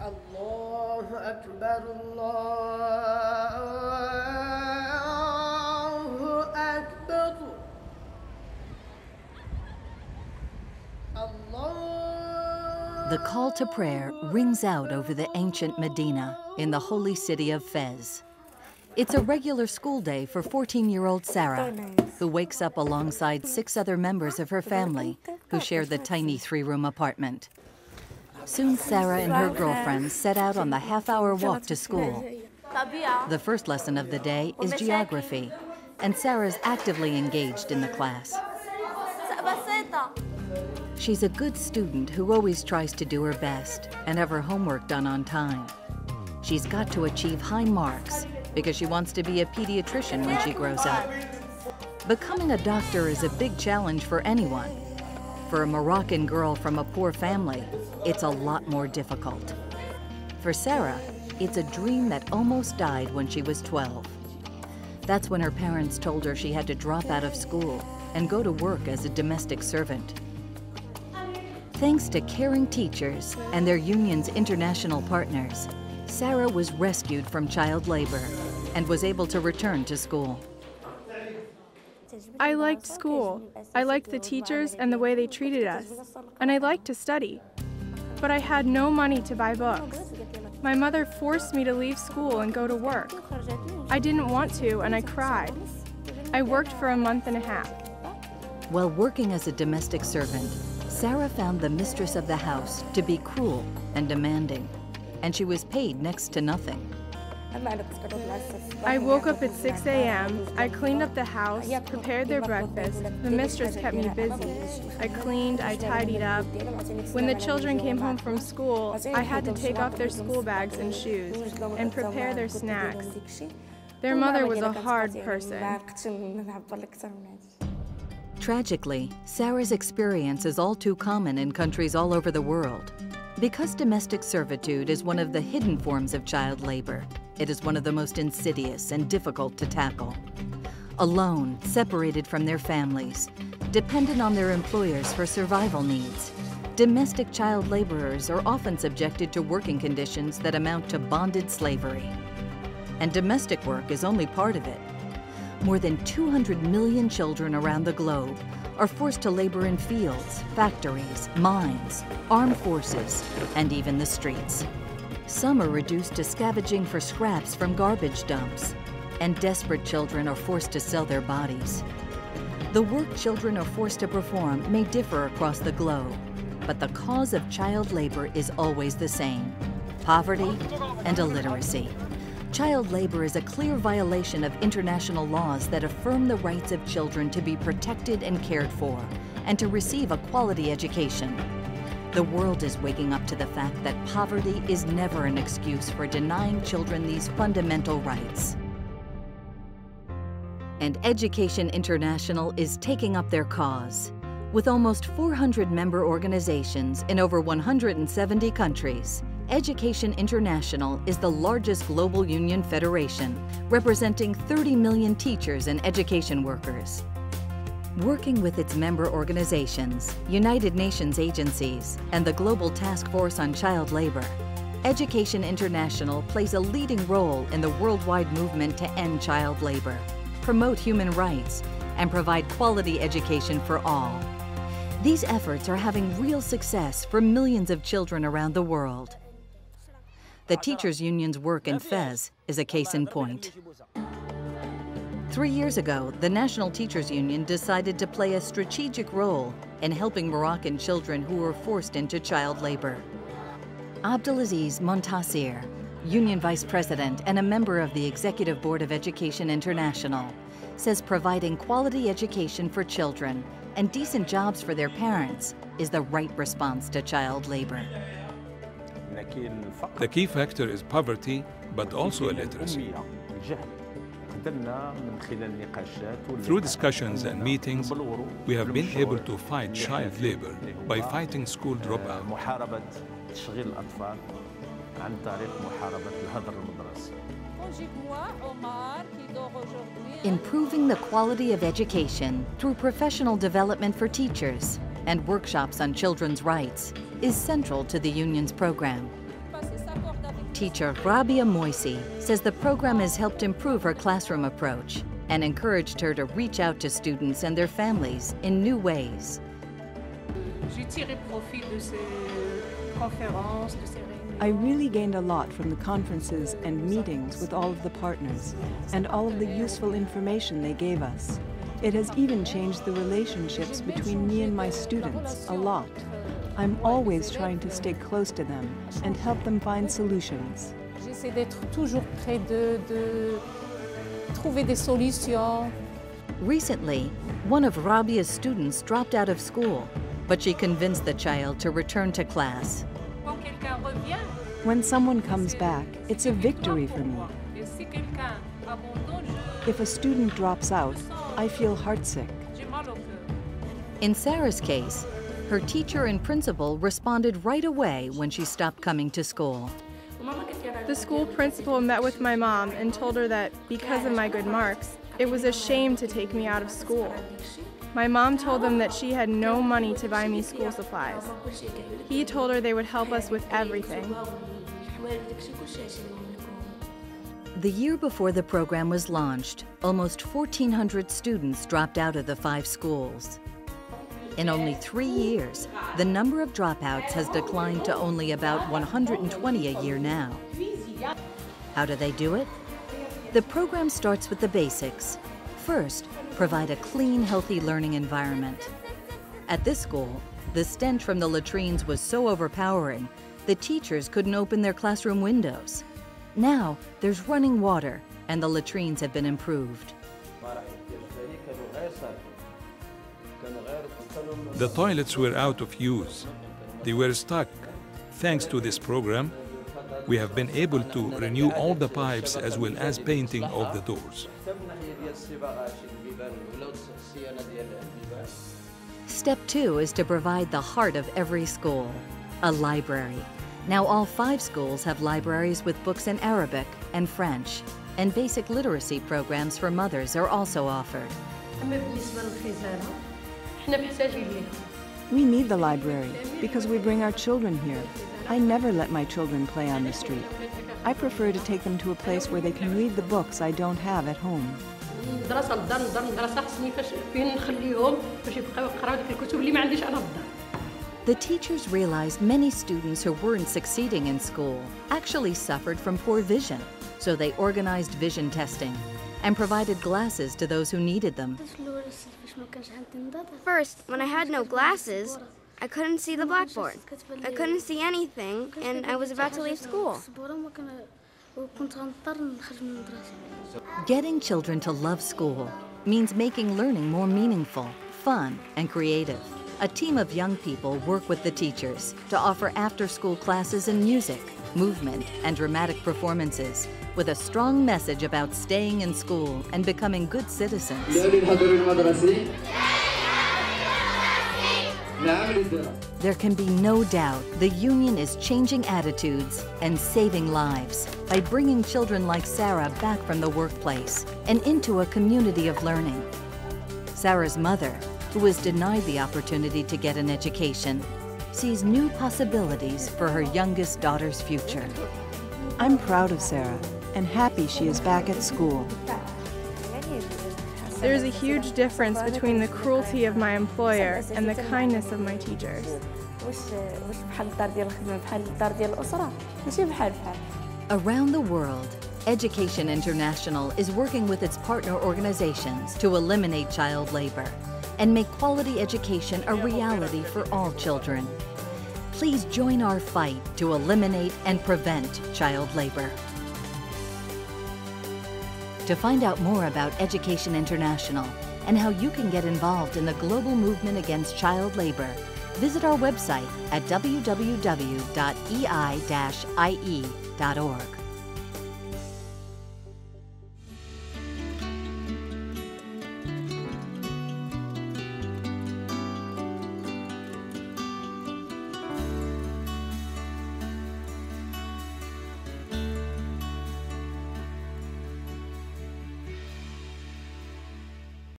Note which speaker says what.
Speaker 1: الله أكبر الله أكبر
Speaker 2: The call to prayer rings out over the ancient Medina in the holy city of Fez. It's a regular school day for 14-year-old Sarah, who wakes up alongside 6 other members of her family who share the tiny 3-room apartment. Soon Sarah and her girlfriends set out on the half-hour walk to school. The first lesson of the day is geography, and Sarah's actively engaged in the class. She's a good student who always tries to do her best and have her homework done on time. She's got to achieve high marks because she wants to be a pediatrician when she grows up. Becoming a doctor is a big challenge for anyone. For a Moroccan girl from a poor family, it's a lot more difficult. For Sarah, it's a dream that almost died when she was 12. That's when her parents told her she had to drop out of school and go to work as a domestic servant. Thanks to caring teachers and their union's international partners, Sarah was rescued from child labor and was able to return to school.
Speaker 3: I liked school. I liked the teachers and the way they treated us. And I liked to study. But I had no money to buy books. My mother forced me to leave school and go to work. I didn't want to, and I cried. I worked for a month and a half.
Speaker 2: While working as a domestic servant, Sarah found the mistress of the house to be cruel and demanding, and she was paid next to nothing.
Speaker 3: I woke up at 6 a.m., I cleaned up the house, prepared their breakfast. The mistress kept me busy. I cleaned, I tidied up. When the children came home from school, I had to take off their school bags and shoes and prepare their snacks. Their mother was a hard person.
Speaker 2: Tragically, Sarah's experience is all too common in countries all over the world. Because domestic servitude is one of the hidden forms of child labor, it is one of the most insidious and difficult to tackle. Alone, separated from their families, dependent on their employers for survival needs, domestic child laborers are often subjected to working conditions that amount to bonded slavery. And domestic work is only part of it. More than 200 million children around the globe are forced to labor in fields, factories, mines, armed forces, and even the streets. Some are reduced to scavenging for scraps from garbage dumps, and desperate children are forced to sell their bodies. The work children are forced to perform may differ across the globe, but the cause of child labor is always the same: poverty and illiteracy. Child labor is a clear violation of international laws that affirm the rights of children to be protected and cared for, and to receive a quality education. The world is waking up to the fact that poverty is never an excuse for denying children these fundamental rights. And Education International is taking up their cause. With almost 400 member organizations in over 170 countries, Education International is the largest global union federation, representing 30 million teachers and education workers. Working with its member organizations, United Nations agencies, and the Global Task Force on Child Labor, Education International plays a leading role in the worldwide movement to end child labor, promote human rights, and provide quality education for all. These efforts are having real success for millions of children around the world. The teachers' union's work in Fez is a case in point. 3 years ago, the National Teachers Union decided to play a strategic role in helping Moroccan children who were forced into child labor. Abdelaziz Montasir, Union Vice President and a member of the Executive Board of Education International, says providing quality education for children and decent jobs for their parents is the right response to child labor.
Speaker 4: The key factor is poverty, but also illiteracy. Through discussions and meetings, we have been able to fight child labor by fighting school dropout.
Speaker 2: Improving the quality of education through professional development for teachers and workshops on children's rights is central to the union's program. teacher Rabia Moisi says the program has helped improve her classroom approach and encouraged her to reach out to students and their families in new ways.
Speaker 5: I really gained a lot from the conferences and meetings with all of the partners and all of the useful information they gave us. It has even changed the relationships between me and my students a lot. I'm always trying to stay close to them and help them find solutions.
Speaker 6: J'essaie d'être toujours près de trouver des solutions.
Speaker 2: Recently, one of Rabia's students dropped out of school, but she convinced the child to return to class.
Speaker 5: When someone comes back, it's a victory for me. If a student drops out, I feel heartsick.
Speaker 2: In Sarah's case, her teacher and principal responded right away when she stopped coming to school.
Speaker 3: The school principal met with my mom and told her that because of my good marks, it was a shame to take me out of school. My mom told them that she had no money to buy me school supplies. He told her they would help us with everything.
Speaker 2: The year before the program was launched, almost 1,400 students dropped out of the 5 schools. In only 3 years, the number of dropouts has declined to only about 120 a year now. How do they do it? The program starts with the basics. First, provide a clean, healthy learning environment. At this school, the stench from the latrines was so overpowering, the teachers couldn't open their classroom windows. Now, there's running water, and the latrines have been improved.
Speaker 4: The toilets were out of use. They were stuck. Thanks to this program, we have been able to renew all the pipes as well as painting of the doors.
Speaker 2: Step 2 is to provide the heart of every school, a library. Now all 5 schools have libraries with books in Arabic and French, and basic literacy programs for mothers are also offered.
Speaker 5: We need the library because we bring our children here. I never let my children play on the street. I prefer to take them to a place where they can read the books I don't have at home.
Speaker 2: The teachers realized many students who weren't succeeding in school actually suffered from poor vision, so they organized vision testing and provided glasses to those who needed them.
Speaker 7: First, when I had no glasses, I couldn't see the blackboard. I couldn't see anything, and I was about to leave school.
Speaker 2: Getting children to love school means making learning more meaningful, fun, and creative. A team of young people work with the teachers to offer after-school classes in music, movement, and dramatic performances with a strong message about staying in school and becoming good citizens. There can be no doubt the union is changing attitudes and saving lives by bringing children like Sarah back from the workplace and into a community of learning. Sarah's mother, who was denied the opportunity to get an education, sees new possibilities for her youngest daughter's future.
Speaker 5: I'm proud of Sarah and happy she is back at school.
Speaker 3: There's a huge difference between the cruelty of my employer and the kindness of my teachers.
Speaker 2: Around the world, Education International is working with its partner organizations to eliminate child labor and make quality education a reality for all children. Please join our fight to eliminate and prevent child labor. To find out more about Education International and how you can get involved in the global movement against child labor, visit our website at www.ei-ie.org.